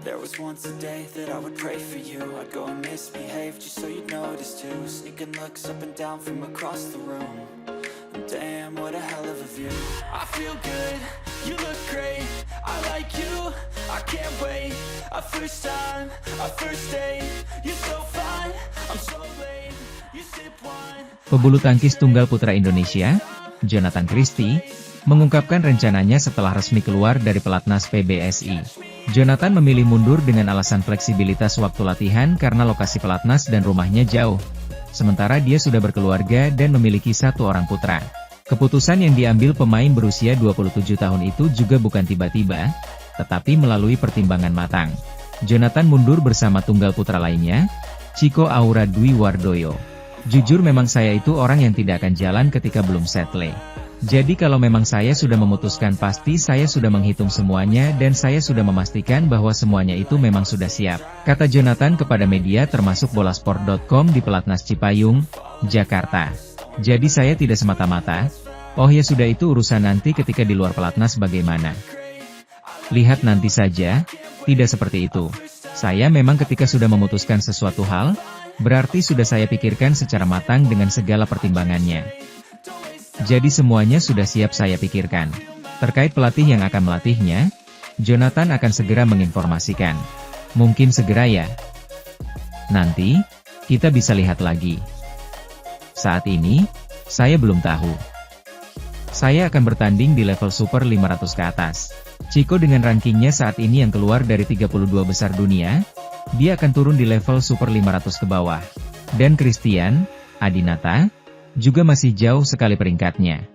There was once a day that I would pray for you. I'd go and misbehave just so you'd notice too. Sneaking looks up and down from across the room. And damn, what a hell of a view. I feel good, you look great. I like you, I can't wait. A first time, a first date. You're so fine, I'm so late. You sip wine. Pebulu tangkis tunggal putra Indonesia, Jonathan Christie, mengungkapkan rencananya setelah resmi keluar dari pelatnas PBSI. Jonathan memilih mundur dengan alasan fleksibilitas waktu latihan karena lokasi pelatnas dan rumahnya jauh. Sementara dia sudah berkeluarga dan memiliki satu orang putra. Keputusan yang diambil pemain berusia 27 tahun itu juga bukan tiba-tiba, tetapi melalui pertimbangan matang. Jonathan mundur bersama tunggal putra lainnya, Chico Aura Dwi Wardoyo. Jujur memang saya itu orang yang tidak akan jalan ketika belum settle. Jadi kalau memang saya sudah memutuskan pasti saya sudah menghitung semuanya dan saya sudah memastikan bahwa semuanya itu memang sudah siap, kata Jonathan kepada media termasuk bolasport.com di Pelatnas Cipayung, Jakarta. Jadi saya tidak semata-mata, oh ya sudah itu urusan nanti ketika di luar pelatnas bagaimana. Lihat nanti saja, tidak seperti itu. Saya memang ketika sudah memutuskan sesuatu hal, berarti sudah saya pikirkan secara matang dengan segala pertimbangannya. Jadi semuanya sudah siap saya pikirkan. Terkait pelatih yang akan melatihnya, Jonathan akan segera menginformasikan. Mungkin segera ya. Nanti, kita bisa lihat lagi. Saat ini, saya belum tahu. Saya akan bertanding di level Super 500 ke atas. Chico dengan rankingnya saat ini yang keluar dari 32 besar dunia, dia akan turun di level Super 500 ke bawah. Dan Christian Adinata juga masih jauh sekali peringkatnya.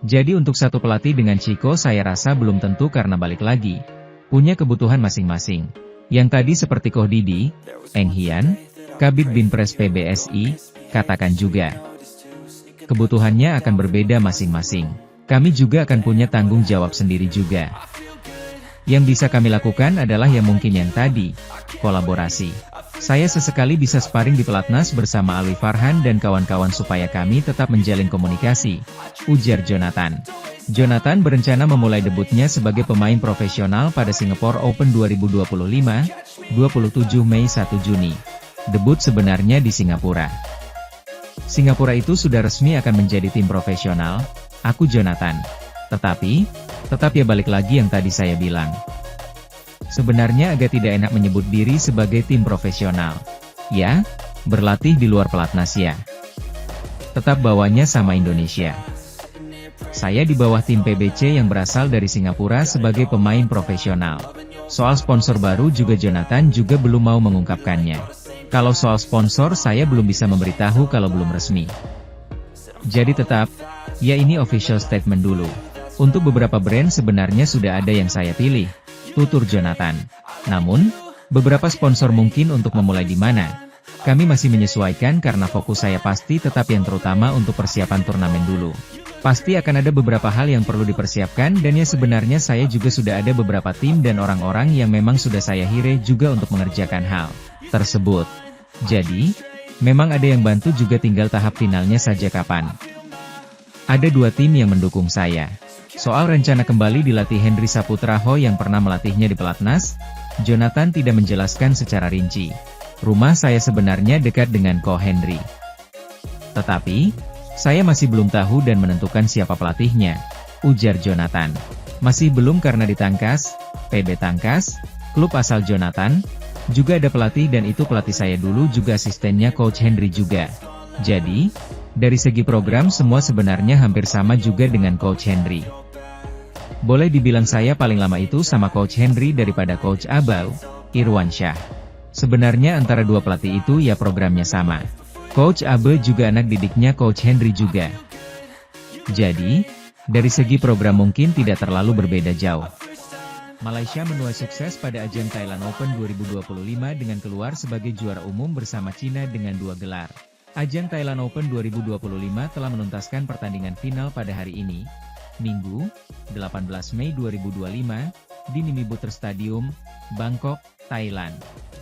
Jadi untuk satu pelatih dengan Chico saya rasa belum tentu karena balik lagi, punya kebutuhan masing-masing. Yang tadi seperti Ko Didi, Eng Hian, Kabid Binpres PBSI, katakan juga. Kebutuhannya akan berbeda masing-masing. Kami juga akan punya tanggung jawab sendiri juga. Yang bisa kami lakukan adalah yang mungkin yang tadi, kolaborasi. Saya sesekali bisa sparring di pelatnas bersama Alwi Farhan dan kawan-kawan supaya kami tetap menjalin komunikasi, ujar Jonathan. Jonathan berencana memulai debutnya sebagai pemain profesional pada Singapore Open 2025, 27 Mei 1 Juni. Debut sebenarnya di Singapura. Singapura itu sudah resmi akan menjadi tim profesional, aku Jonathan. Tetapi, tetap ya balik lagi yang tadi saya bilang. Sebenarnya agak tidak enak menyebut diri sebagai tim profesional. Ya, berlatih di luar pelatnas ya. Tetap bawahnya sama Indonesia. Saya di bawah tim PBC yang berasal dari Singapura sebagai pemain profesional. Soal sponsor baru juga Jonathan juga belum mau mengungkapkannya. Kalau soal sponsor saya belum bisa memberitahu kalau belum resmi. Jadi tetap, ya ini official statement dulu. Untuk beberapa brand sebenarnya sudah ada yang saya pilih, tutur Jonathan. Namun, beberapa sponsor mungkin untuk memulai di mana. Kami masih menyesuaikan karena fokus saya pasti tetap yang terutama untuk persiapan turnamen dulu. Pasti akan ada beberapa hal yang perlu dipersiapkan dan ya sebenarnya saya juga sudah ada beberapa tim dan orang-orang yang memang sudah saya hire juga untuk mengerjakan hal tersebut. Jadi, memang ada yang bantu juga tinggal tahap finalnya saja kapan. Ada dua tim yang mendukung saya. Soal rencana kembali dilatih Henry Saputraho yang pernah melatihnya di pelatnas, Jonathan tidak menjelaskan secara rinci. Rumah saya sebenarnya dekat dengan Ko Henry. Tetapi, saya masih belum tahu dan menentukan siapa pelatihnya, ujar Jonathan. Masih belum karena di Tangkas, PB Tangkas, klub asal Jonathan, juga ada pelatih dan itu pelatih saya dulu juga asistennya Coach Henry juga. Jadi, dari segi program semua sebenarnya hampir sama juga dengan Coach Henry. Boleh dibilang saya paling lama itu sama Coach Henry daripada Coach Abau, Irwansyah. Sebenarnya antara dua pelatih itu ya programnya sama. Coach Abe juga anak didiknya Coach Henry juga. Jadi, dari segi program mungkin tidak terlalu berbeda jauh. Malaysia menuai sukses pada ajang Thailand Open 2025 dengan keluar sebagai juara umum bersama Cina dengan 2 gelar. Ajang Thailand Open 2025 telah menuntaskan pertandingan final pada hari ini, Minggu, 18 Mei 2025, di Minibutter Stadium, Bangkok, Thailand.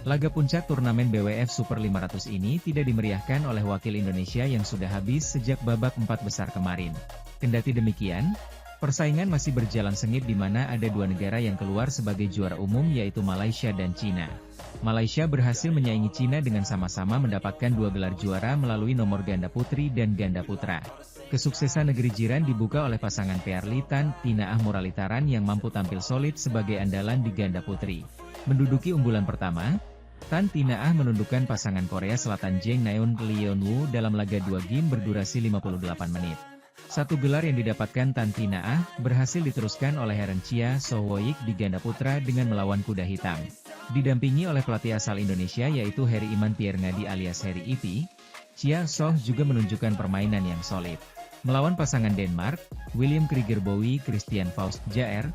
Laga puncak turnamen BWF Super 500 ini tidak dimeriahkan oleh wakil Indonesia yang sudah habis sejak babak 4 besar kemarin. Kendati demikian, Persaingan masih berjalan sengit di mana ada dua negara yang keluar sebagai juara umum yaitu Malaysia dan Cina. Malaysia berhasil menyaingi Cina dengan sama-sama mendapatkan 2 gelar juara melalui nomor ganda putri dan ganda putra. Kesuksesan negeri jiran dibuka oleh pasangan Pearly Tan Tina Ah Muralitaran yang mampu tampil solid sebagai andalan di ganda putri. Menduduki unggulan pertama, Tan Tina Ah menundukkan pasangan Korea Selatan Jeng Naeun Lee Yeon-woo dalam laga 2 game berdurasi 58 menit. Satu gelar yang didapatkan Tan Tina Ah berhasil diteruskan oleh Heren Chia So-woik di ganda putra dengan melawan kuda hitam. Didampingi oleh pelatih asal Indonesia yaitu Heri Iman Pierre Ngadi alias Heri Ipi, Chia So juga menunjukkan permainan yang solid. Melawan pasangan Denmark, William Krieger Bowie Christian Faust Jaer,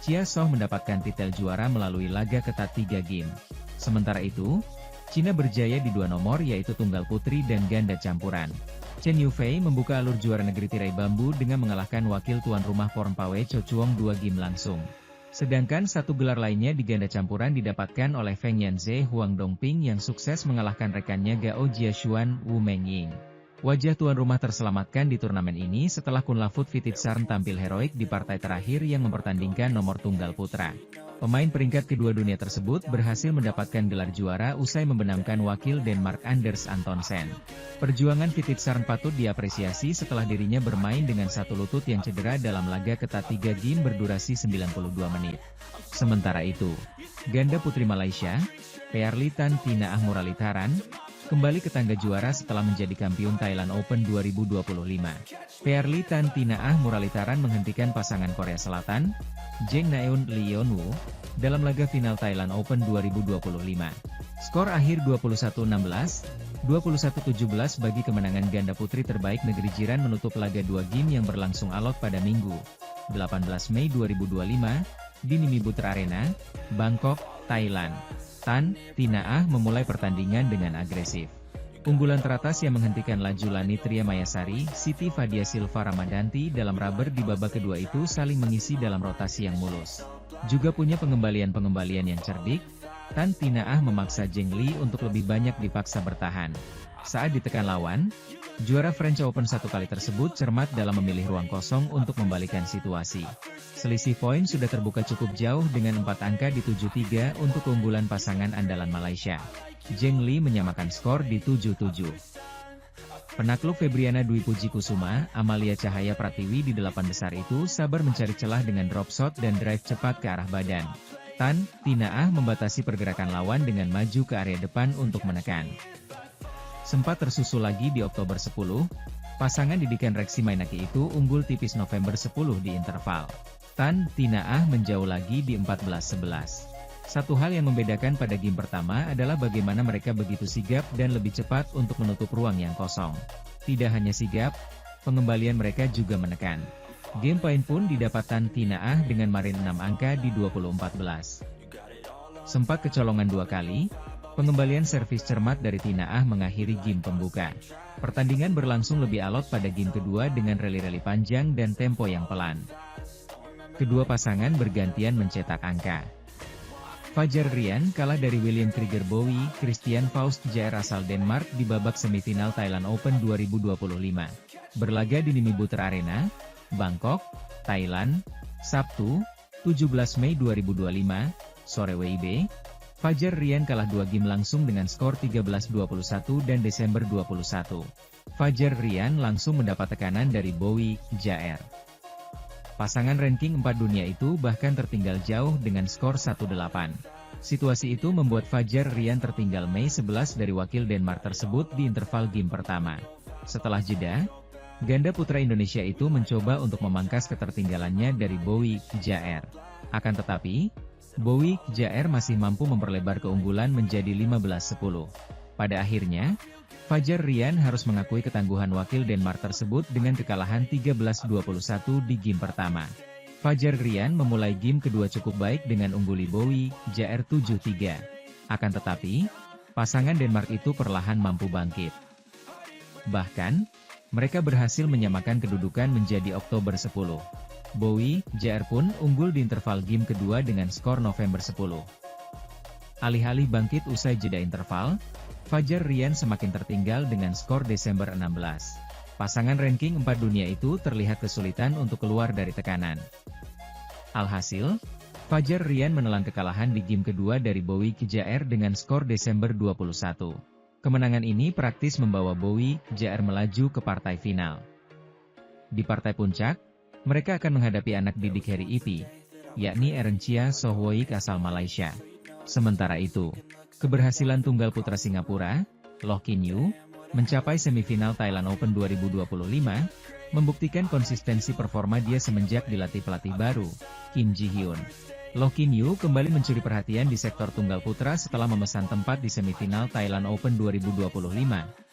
Chia So mendapatkan titel juara melalui laga ketat 3 game. Sementara itu, Cina berjaya di 2 nomor yaitu tunggal putri dan ganda campuran. Chen Yufei membuka alur juara negeri tirai bambu dengan mengalahkan wakil tuan rumah Pornpawe Cho Chuong 2 game langsung. Sedangkan satu gelar lainnya di ganda campuran didapatkan oleh Feng Yanze Huang Dongping yang sukses mengalahkan rekannya Gao Jiashuan Wu Mengying. Wajah tuan rumah terselamatkan di turnamen ini setelah Kunlavut Vititsarn tampil heroik di partai terakhir yang mempertandingkan nomor tunggal putra. Pemain peringkat kedua dunia tersebut berhasil mendapatkan gelar juara usai membenamkan wakil Denmark Anders Antonsen. Perjuangan Vititsarn patut diapresiasi setelah dirinya bermain dengan satu lutut yang cedera dalam laga ketat 3 game berdurasi 92 menit. Sementara itu, ganda putri Malaysia, Pearly Tan Tina Ah Muralitaran, kembali ke tangga juara setelah menjadi kampiun Thailand Open 2025. Pearly Tan Tina Ah Muralitaran menghentikan pasangan Korea Selatan, Jeng Naeun Lee Yeon-woo, dalam laga final Thailand Open 2025. Skor akhir 21-16, 21-17 bagi kemenangan ganda putri terbaik negeri jiran menutup laga 2 game yang berlangsung alot pada Minggu, 18 Mei 2025, di Nimi Putra Arena, Bangkok, Thailand. Tan Tina Ah memulai pertandingan dengan agresif. Unggulan teratas yang menghentikan laju Lani Tria Mayasari, Siti Fadia Silva Ramadanti dalam rubber di babak kedua itu saling mengisi dalam rotasi yang mulus. Juga punya pengembalian yang cerdik, Tan Tina Ah memaksa Zheng Li untuk lebih banyak dipaksa bertahan. Saat ditekan lawan, juara French Open 1 kali tersebut cermat dalam memilih ruang kosong untuk membalikan situasi. Selisih poin sudah terbuka cukup jauh dengan 4 angka di 7-3 untuk keunggulan pasangan andalan Malaysia. Zheng Li menyamakan skor di 7-7. Penakluk Febriana Dwi Puji Kusuma, Amalia Cahaya Pratiwi di 8 besar itu sabar mencari celah dengan drop shot dan drive cepat ke arah badan. Tan Tina Ah membatasi pergerakan lawan dengan maju ke area depan untuk menekan. Sempat tersusul lagi di Oktober 10, pasangan didikan Reksi Mainaki itu unggul tipis November 10 di interval. Tan Tina Ah menjauh lagi di 14-11. Satu hal yang membedakan pada game pertama adalah bagaimana mereka begitu sigap dan lebih cepat untuk menutup ruang yang kosong. Tidak hanya sigap, pengembalian mereka juga menekan. Game point pun didapat Tan Tina Ah dengan margin 6 angka di 20-14. Sempat kecolongan 2 kali, pengembalian servis cermat dari Tina Ah mengakhiri game pembuka. Pertandingan berlangsung lebih alot pada game kedua dengan rally-rally panjang dan tempo yang pelan. Kedua pasangan bergantian mencetak angka. Fajar Rian kalah dari William Krieger Bowie Christian Faust Jaer asal Denmark di babak semifinal Thailand Open 2025. Berlaga di Nimi Putra Arena, Bangkok, Thailand, Sabtu, 17 Mei 2025, sore WIB. Fajar Rian kalah 2 game langsung dengan skor 13-21 dan Desember 21. Fajar Rian langsung mendapat tekanan dari Bowie Jaer. Pasangan ranking 4 dunia itu bahkan tertinggal jauh dengan skor 1-8. Situasi itu membuat Fajar Rian tertinggal Mei 11 dari wakil Denmark tersebut di interval game pertama. Setelah jeda, ganda putra Indonesia itu mencoba untuk memangkas ketertinggalannya dari Bowie Jaer. Akan tetapi, Bowie Jaer masih mampu memperlebar keunggulan menjadi 15-10. Pada akhirnya, Fajar Rian harus mengakui ketangguhan wakil Denmark tersebut dengan kekalahan 13-21 di game pertama. Fajar Rian memulai game kedua cukup baik dengan ungguli Bowie Jaer 7-3. Akan tetapi, pasangan Denmark itu perlahan mampu bangkit. Bahkan, mereka berhasil menyamakan kedudukan menjadi Oktober 10. Bowie Jaer pun unggul di interval game kedua dengan skor November 10. Alih-alih bangkit usai jeda interval, Fajar Rian semakin tertinggal dengan skor Desember 16. Pasangan ranking 4 dunia itu terlihat kesulitan untuk keluar dari tekanan. Alhasil, Fajar Rian menelan kekalahan di game kedua dari Bowie Jaer dengan skor Desember 21. Kemenangan ini praktis membawa Bowie Jaer melaju ke partai final. Di partai puncak, mereka akan menghadapi anak didik Harry Ipi, yakni Erencia Sohwoik asal Malaysia. Sementara itu, keberhasilan tunggal putra Singapura, Loh Kin Yew, mencapai semifinal Thailand Open 2025, membuktikan konsistensi performa dia semenjak dilatih pelatih baru, Kim Ji Hyun. Loh Kin Yew kembali mencuri perhatian di sektor tunggal putra setelah memesan tempat di semifinal Thailand Open 2025.